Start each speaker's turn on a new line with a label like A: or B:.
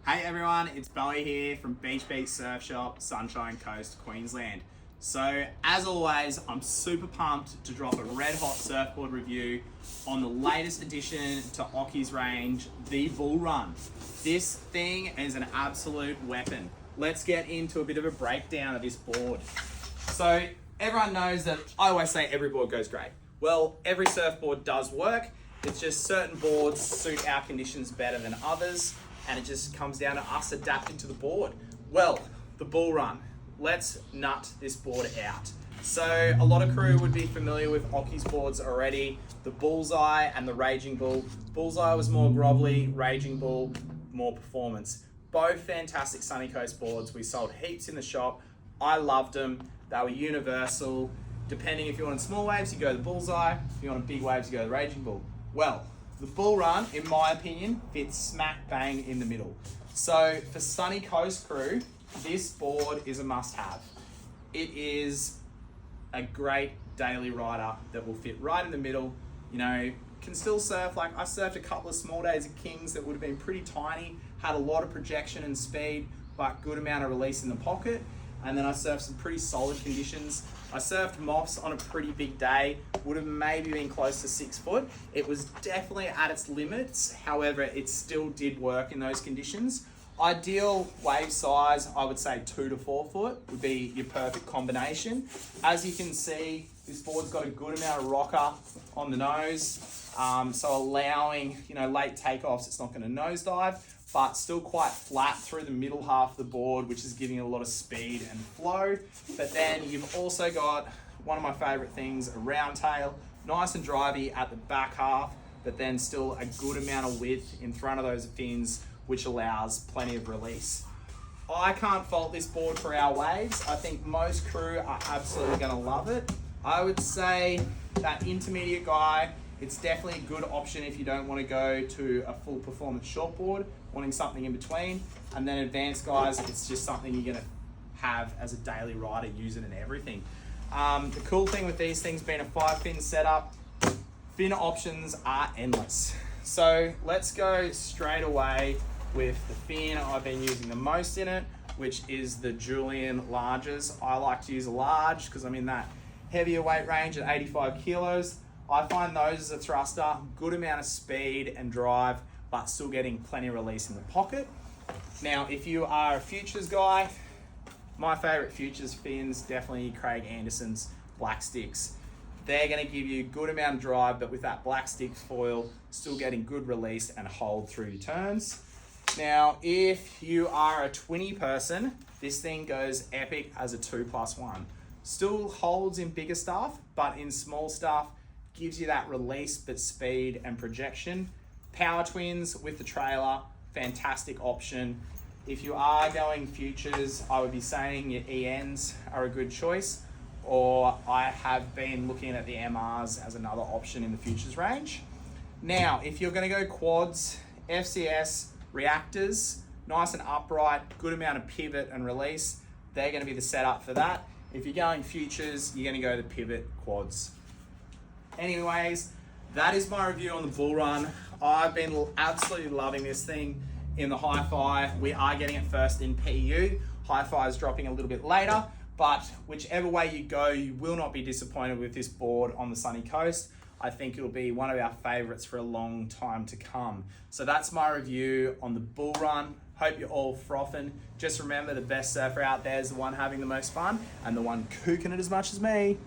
A: Hey everyone, it's Bowie here from Beach Beat Surf Shop, Sunshine Coast, Queensland. So as always, I'm super pumped to drop a red hot surfboard review on the latest addition to Occy's range, the Bull Run. This thing is an absolute weapon. Let's get into a bit of a breakdown of this board. So everyone knows that I always say every board goes great. Well, every surfboard does work. It's just certain boards suit our conditions better than others, and it just comes down to us adapting to the board. Well, the Bull Run. Let's nut this board out. So a lot of crew would be familiar with Occy's boards already, the Bullseye and the Raging Bull. Bullseye was more grovelly, Raging Bull, more performance. Both fantastic Sunny Coast boards. We sold heaps in the shop. I loved them. They were universal. Depending if you wanted small waves, you go the Bullseye. If you wanted big waves, you go the Raging Bull. Well, the Bull Run, in my opinion, fits smack bang in the middle. So for Sunny Coast crew, this board is a must-have. It is a great daily rider that will fit right in the middle. You know, can still surf. Like, I surfed a couple of small days at Kings that would have been pretty tiny, had a lot of projection and speed, but good amount of release in the pocket. And then I surfed some pretty solid conditions. I surfed moffs on a pretty big day, would have maybe been close to 6 foot. It was definitely at its limits. However, it still did work in those conditions. Ideal wave size, I would say 2 to 4 foot would be your perfect combination. As you can see, this board's got a good amount of rocker on the nose. So allowing, late takeoffs, it's not gonna nosedive, but still quite flat through the middle half of the board, which is giving it a lot of speed and flow. But then you've also got one of my favorite things, a round tail, nice and drivey at the back half, but then still a good amount of width in front of those fins, which allows plenty of release. I can't fault this board for our waves. I think most crew are absolutely gonna love it. I would say that intermediate guy, it's definitely a good option if you don't want to go to a full performance shortboard, wanting something in between. And then advanced guys, it's just something you're gonna have as a daily rider, use it and everything. The cool thing with these things being a 5-fin setup, fin options are endless. So let's go straight away with the fin I've been using the most in it, which is the Julian larges. I like to use a large because I'm in that heavier weight range at 85 kilos. I find those as a thruster, good amount of speed and drive, but still getting plenty of release in the pocket. Now, if you are a futures guy, my favorite futures fins, definitely Craig Anderson's Black Sticks. They're gonna give you a good amount of drive, but with that Black Sticks foil, still getting good release and hold through your turns. Now, if you are a 20 person, this thing goes epic as a 2+1. Still holds in bigger stuff, but in small stuff, gives you that release, but speed and projection. Power twins with the trailer, fantastic option. If you are going futures, I would be saying your ENs are a good choice, or I have been looking at the MRs as another option in the futures range. Now, if you're gonna go quads, FCS reactors, nice and upright, good amount of pivot and release, they're gonna be the setup for that. If you're going futures, you're gonna go the pivot quads. Anyways, that is my review on the Bull Run. I've been absolutely loving this thing in the Hi-Fi. We are getting it first in PU. Hi-Fi is dropping a little bit later, but whichever way you go, you will not be disappointed with this board on the Sunny Coast. I think it'll be one of our favorites for a long time to come. So that's my review on the Bull Run. Hope you're all frothing. Just remember, the best surfer out there is the one having the most fun and the one kooking it as much as me.